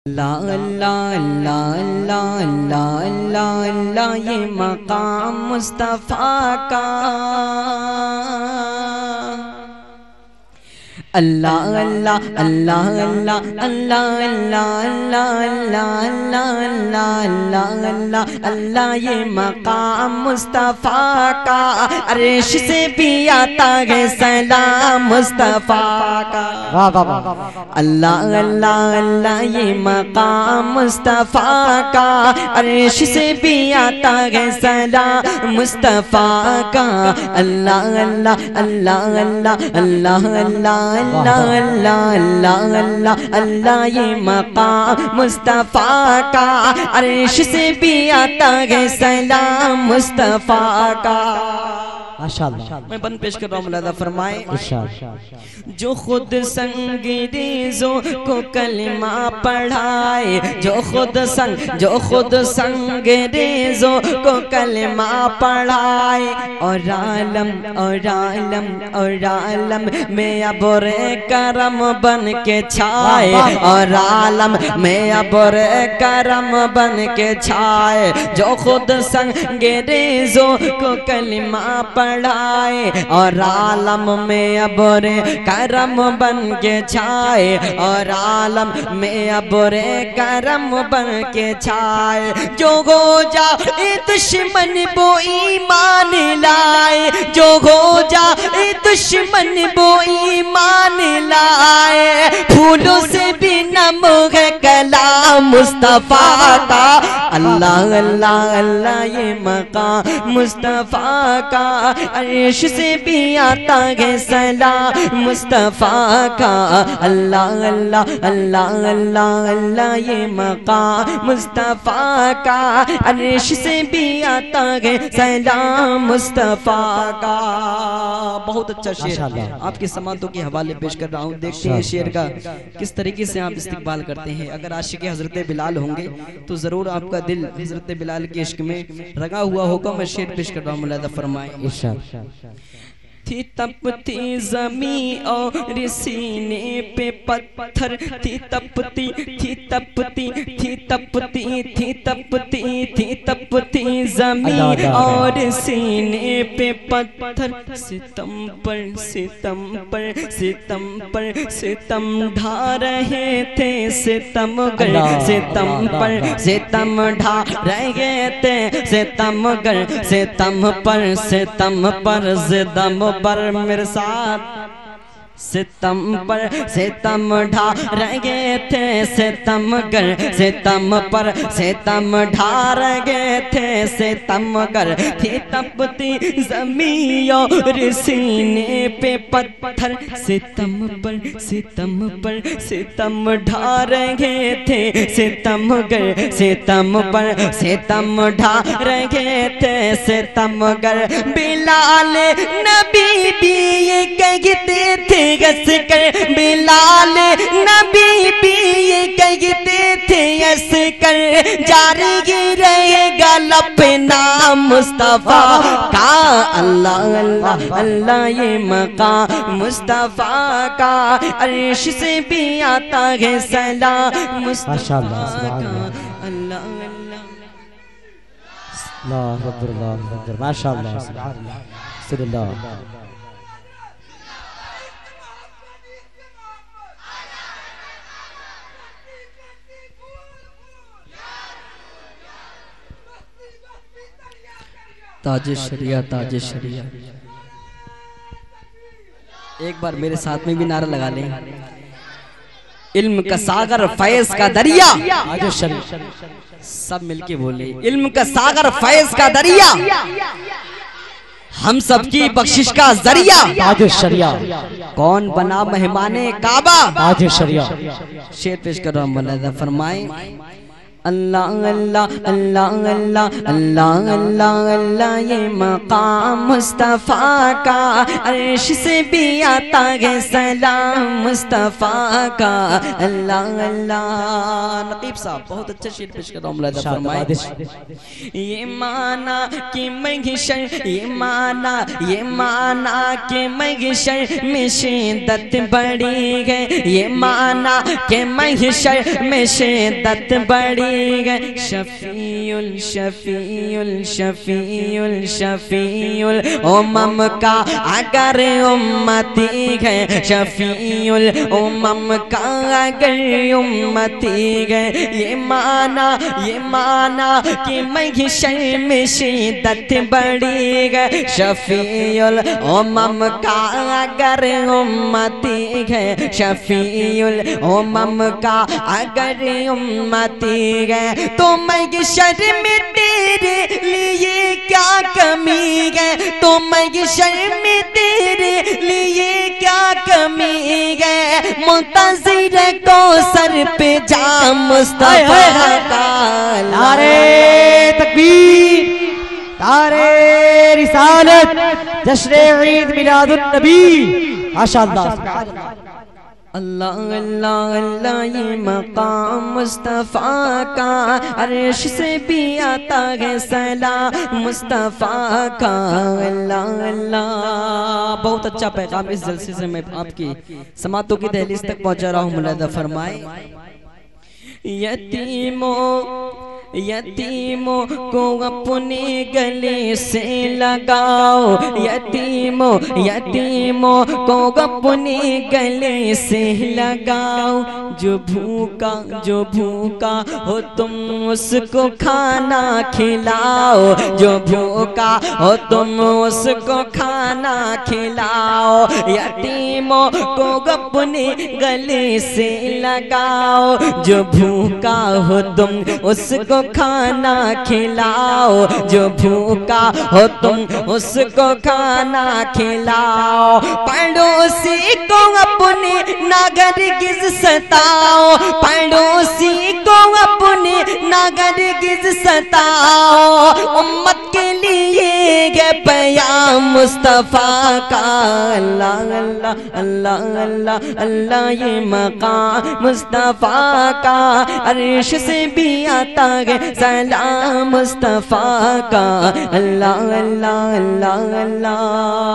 اللہ اللہ اللہ اللہ اللہ اللہ اللہ یہ مقام مصطفیٰ کا اللہ اللہ اللہ اللہ اللہ اللہ اللہ اللہ اللہ اللہ اللہ یہ مقام مصطفیٰ کا عرش سے بھی آتا ہے سلام مصطفیٰ کا اللہ اللہ اللہ یہ مقام مصطفیٰ کا عرش سے بھی آتا ہے سلام مصطفیٰ کا اللہ اللہ اللہ اللہ اللہ اللہ اللہ اللہ اللہ اللہ اللہ یہ مقام مصطفیٰ کا عرش سے بھی آتا ہے سلام مصطفیٰ کا ماشاءاللہ میں بند پیش کر رہا ہوں ملاحظہ فرمائیں جو خود سنگریزوں کو کلمہ پڑھائے جو خود سنگریزوں کو کلمہ پڑھائے اور عالم میں ابر کرم بن کے چھائے اور عالم میں ابر کرم بن کے چھائے جو خود سنگریزوں کو کلمہ پڑھائے اور عالم میں ابر کرم بن کے چھائے اور عالم میں ابر کرم بن کے چھائے جو ہو جائے دشمن وہ ایمان لائے جو ہو جائے دشمن وہ ایمان لائے پھولوں سے بھی نم ہے کلام مصطفیٰ کا اللہ اللہ اللہ یہ مقام مصطفیٰ کا عرش سے بھی آتا ہے سلام مصطفیٰ کا اللہ اللہ اللہ اللہ اللہ یہ مقام مصطفیٰ کا عرش سے بھی آتا ہے سلام مصطفیٰ کا بہت اچھا شعر آپ کی سماعتوں کے حوالے پیش کر رہا ہوں دیکھتے ہیں شعر کا کس طریقے سے آپ استقبال کرتے ہیں اگر عاشق حضرت بلال ہوں گے تو ضرور آپ کا دل حضرت بلال کے عشق میں رگا ہوا ہوگا میں شعر پیش کر رہا ہوں ملاحظہ فرمائیں تھی تپتی زمین اور سینے پہ پتھر تھی تپتی تھی تپتی تھی تپتی تھی تپتی تھی تپتی زمین اور سینے پہ پتھر ستم پر ستم پر ستم پر ستم ڈھا رہے تھے ستم گر ستم پر ستم ڈھا رہے تھے ستم گر ستم پر ستم پر زدم پر میرے ساتھ ستم پر ستم ڈھا رہے تھے ستم گر ستم پر ستم ڈھا رہے تھے ستم گر تھی تپتی زمین اور سینے پہ پتھر ستم پر ستم پر ستم ڈھا رہے تھے ستم گر ستم پر ستم ڈھا رہے تھے ستم گر بلال نبی بھی یہ کہتے تھے یس کر بلال نبی بھی یہ کہتے تھے یس کر جاری رہے گا لب نام مصطفیٰ کا اللہ اللہ اللہ یہ مقام مصطفیٰ کا عرش سے بھی آتا ہے سلام مصطفیٰ کا اللہ اللہ اکبر اللہ اکبر ماشاءاللہ سبحان اللہ صلی اللہ تاج شریعہ تاج شریعہ ایک بار میرے ساتھ میں بھی نعرہ لگا لیں علم کا ساغر فیض کا دریا تاج شریعہ سب مل کے بولے علم کا ساغر فیض کا دریا ہم سب کی بخشش کا ذریعہ تاج شریعہ کون بنا مہمان کعبہ تاج شریعہ شعر پیش کر رہا ہوں ملاحظہ فرمائیں اللہ اللہ اللہ اللہ اللہ اللہ اللہ یہ مقام مصطفیٰ کا عرش سے بھی آتا ہے سلام مصطفیٰ کا اللہ اللہ نقیب صاحب بہت اچھا شعر پیش کر رہا ہوں ملاحظہ فرمائے یہ معنی کہ محشر یہ معنی کہ محشر میں شدت بڑی ہے یہ معنی کہ محشر میں شدت بڑی شفیع الشفیع الشفیع الشفیع الامم کا اگر امتی ہے شفیع الامم کا اگر امتی ہے یہ معنی کہ محشر میں شدت بڑی ہے شفیع الامم کا اگر امتی ہے شفیع الامم کا اگر امتی ہے تو محشر میں تیرے لیے کیا کمی ہے تو محشر میں تیرے لیے کیا کمی ہے منتظر کوثر پہ جا مصطفیٰ کا نعرے تکبیر نعرے رسالت جشن عید میلاد النبی ماشاءاللہ اللہ اللہ اللہ یہ مقام مصطفیٰ کا عرش سے بھی آتا ہے سلام مصطفیٰ کا اللہ اللہ بہت اچھا پیغام اس جلسے سے میں آپ کی سماعتوں کی دہلیز تک پہنچا رہا ہوں ملاحظہ فرمائے یتیموں کو اپنے گلے سے لگاؤ یتیموں کو اپنے گلے سے لگاؤ جو بھوکا ہو تم اس کو کھانا کھلاؤ جو بھوکا ہو تم اس کو کھانا کھلاؤ یتیموں کو اپنے گلے سے لگاؤ جو بھوکا ہو تم اس کو کھانا کھلاؤ جو بھوکا ہو تم اس کو کھانا کھلاؤ پڑوسی کو اپنے نہ ہرگز ستاؤ پڑوسی کو اپنے نہ ہرگز ستاؤ امت کے لیے ہے پیام مصطفیٰ کا اللہ اللہ اللہ اللہ اللہ یہ مقام مصطفیٰ کا عرش سے بھی آتا ہے سلام مصطفیٰ کا اللہ اللہ اللہ اللہ